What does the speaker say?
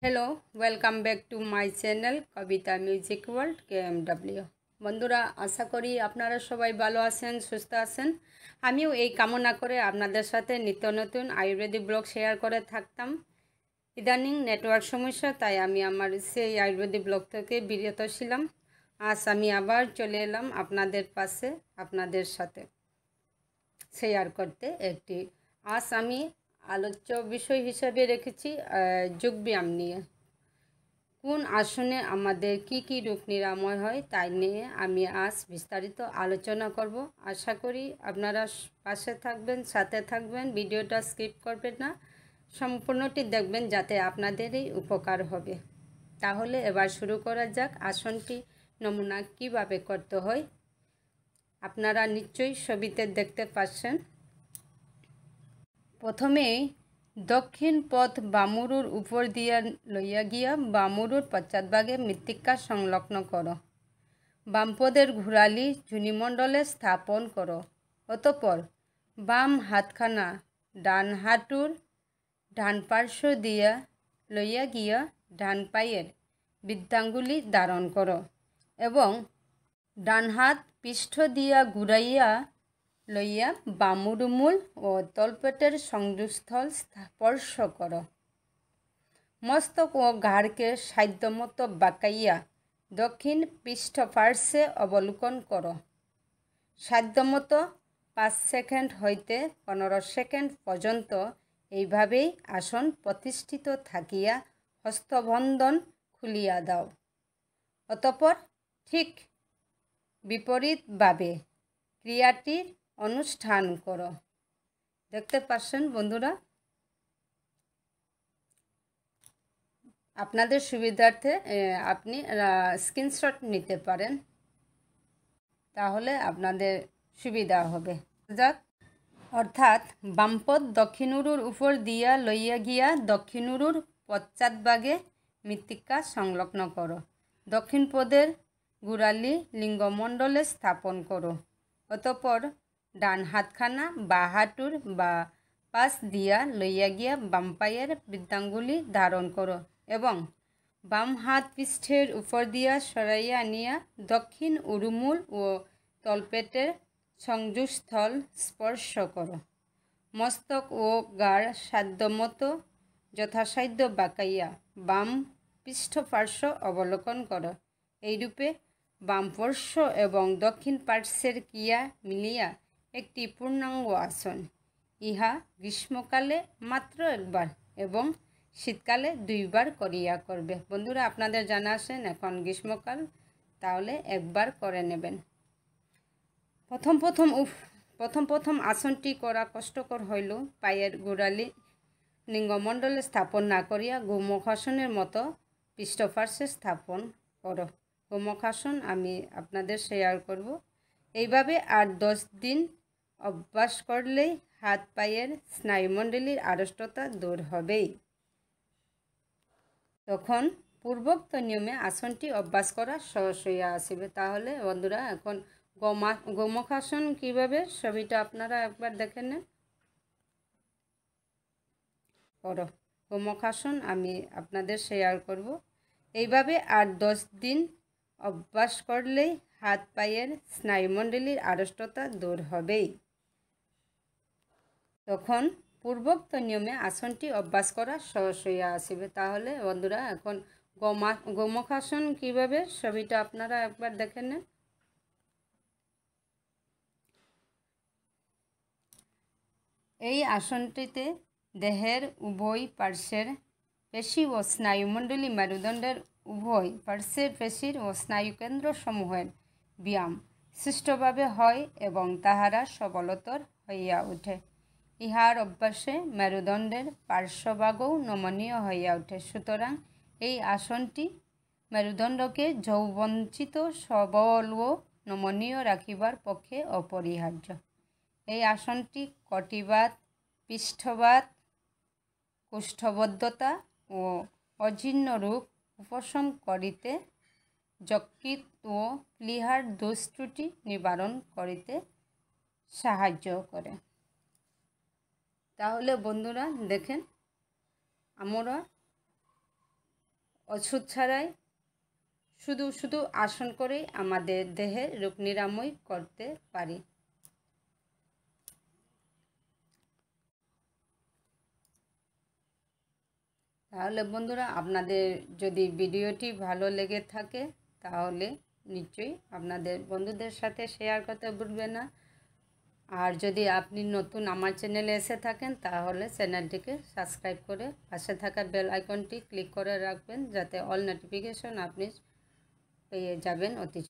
Hello welcome back to my channel Kavita music world KMW। बंधुरा आशा करी आपनारा सबाई भालो आছেন सुस्थ आছেন। आमिও এই কামনা করে আপনাদের সাথে নিত্য নতুন আয়ুর্বেদিক ব্লগ শেয়ার করে থাকতাম। ইদানিং নেটওয়ার্ক সমস্যা, তাই আমি আমার সেই আয়ুর্বেদিক ব্লগ থেকে বিরত ছিলাম। আজ আমি আবার চলে এলাম আপনাদের পাশে, আপনাদের সাথে শেয়ার করতে একটি। আজ আমি আলোচ্য বিষয় হিসেবে রেখেছি যোগব্যায়াম নিয়ে। কোন আসনে আমাদের কি রোগ নিরাময় হয় তাই নিয়ে আমি আজ বিস্তারিত আলোচনা করব। আশা করি আপনারা পাশে থাকবেন, সাথে থাকবেন, ভিডিওটা স্কিপ করবেন না, সম্পূর্ণটি দেখবেন যাতে আপনাদেরই উপকার হবে। তাহলে এবার শুরু করা যাক। আসনটি নমুনা কিভাবে করতে হয় আপনারা নিশ্চয়ই ছবিতে দেখতে পাচ্ছেন। প্রথমে দক্ষিণ পথ বামুরুর উপর দিয়া লইয়া গিয়া বামুরুর পশ্চাৎভাগে মৃত্তিকা সংলগ্ন করো। বামপদের ঘুরালি যোনিমণ্ডলে স্থাপন করো। অতঃপর বাম হাতখানা ডান হাঁটুর ডান পার্শ্ব দিয়া লইয়া গিয়া ডান পায়ের বৃদ্ধাঙ্গুলি ধারণ করো এবং ডান হাত পৃষ্ঠ দিয়া ঘুরাইয়া লইয়া বামুরমূল ও তলপেটের সংযোগস্থল স্পর্শ করো। মস্তক ও ঘাড়কে সাধ্যমতো বাঁকাইয়া দক্ষিণ পৃষ্ঠপার্শ্বে অবলোকন করো। সাধ্যমতো 5 সেকেন্ড হইতে 15 সেকেন্ড পর্যন্ত এইভাবেই আসন প্রতিষ্ঠিত থাকিয়া হস্তবন্ধন খুলিয়া দাও। অতঃপর ঠিক বিপরীতভাবে ক্রিয়াটির অনুষ্ঠান করো। দেখতে পাচ্ছেন বন্ধুরা, আপনাদের সুবিধার্থে আপনি স্ক্রিনশট নিতে পারেন, তাহলে আপনাদের সুবিধা হবে। যাক, অর্থাৎ বামপদ দক্ষিণুরুর উপর দিয়া লইয়া গিয়া দক্ষিণুরুর পশ্চাৎভাগে মৃত্তিকা সংলগ্ন করো। দক্ষিণ পদের গুড়ালি লিঙ্গমণ্ডলে স্থাপন করো। অতঃপর ডান হাতখানা বা হাঁটুর বা পাশ দিয়া লইয়া গিয়া বাম পায়ের বৃদ্ধাঙ্গুলি ধারণ করো এবং বাম হাত পৃষ্ঠের উপর দিয়া সরাইয়া আনিয়া দক্ষিণ উরুমূল ও তলপেটের সংযোগস্থল স্পর্শ করো। মস্তক ও ঘাড় সাধ্যমতো যথাসাধ্য বাঁকাইয়া বাম পৃষ্ঠপার্শ্ব অবলোকন করো। এইরূপে বাম পার্শ্ব এবং দক্ষিণ পার্শ্বের ক্রিয়া মিলিয়া একটি পূর্ণাঙ্গ আসন। ইহা গ্রীষ্মকালে মাত্র একবার এবং শীতকালে 2 বার করিয়া করবে। বন্ধুরা, আপনাদের জানা আছেন এখন গ্রীষ্মকাল, তাহলে একবার করে নেবেন। প্রথম আসনটি করা কষ্টকর হইলেও পায়ের গোড়ালি লিঙ্গমণ্ডলে স্থাপন না করিয়া গোমুখাসনের মতো পৃষ্ঠপার্শ্বে স্থাপন করো। গোমুখাসন আমি আপনাদের শেয়ার করব। এইভাবে 8-10 দিন অভ্যাস করলেই হাত পায়ের স্নায়ুমণ্ডলীর আড়ষ্টতা দূর হবেই। তখন পূর্বোক্ত নিয়মে আসনটি অভ্যাস করা সহজ হইয়া আসবে। তাহলে বন্ধুরা, এখন গোমুখাসন কীভাবে, ছবিটা আপনারা একবার দেখে নেন। করো গোমুখাসন আমি আপনাদের শেয়ার করব। এইভাবে 8-10 দিন অভ্যাস করলেই হাত পায়ের স্নায়ুমণ্ডলীর আড়ষ্টতা দূর হবেই। তখন পূর্বোক্ত নিয়মে আসনটি অভ্যাস করা সহজ হইয়া আসবে। তাহলে বন্ধুরা, এখন গোমুখাসন কীভাবে, ছবিটা আপনারা একবার দেখে নেন। এই আসনটিতে দেহের উভয় পার্শ্বের পেশি ও স্নায়ুমণ্ডলী, মেরুদণ্ডের উভয় পার্শ্বের পেশির ও স্নায়ুকেন্দ্র সমূহের ব্যায়াম সুষ্ঠুভাবে হয় এবং তাহারা সবলতর হইয়া ওঠে। ইহার অভ্যাসে মেরুদণ্ডের পার্শ্বভাগও নমনীয় হইয়া ওঠে। সুতরাং এই আসনটি মেরুদণ্ডকে যৌবনচিত, সবল ও নমনীয় রাখিবার পক্ষে অপরিহার্য। এই আসনটি কটিবাত, পৃষ্ঠবাত, কোষ্ঠবদ্ধতা ও অজীর্ণ রোগ উপশম করিতে, যকৃৎ ও প্লীহার দোষ ত্রুটি নিবারণ করিতে সাহায্য করে। তাহলে বন্ধুরা দেখেন, আমরা ওষুধ ছাড়াই শুধু শুধু আসন করেই আমাদের দেহের রোগ নিরাময় করতে পারি। তাহলে বন্ধুরা, আপনাদের যদি ভিডিওটি ভালো লেগে থাকে তাহলে নিশ্চয়ই আপনাদের বন্ধুদের সাথে শেয়ার করতে ভুলবেন না। আর যদি আপনি নতুন আমার চ্যানেলে এসে থাকেন তাহলে চ্যানেলটিকে সাবস্ক্রাইব করে পাশে থাকা বেল আইকনটি ক্লিক করে রাখবেন, যাতে অল নোটিফিকেশন আপনি পেয়ে যাবেন অতি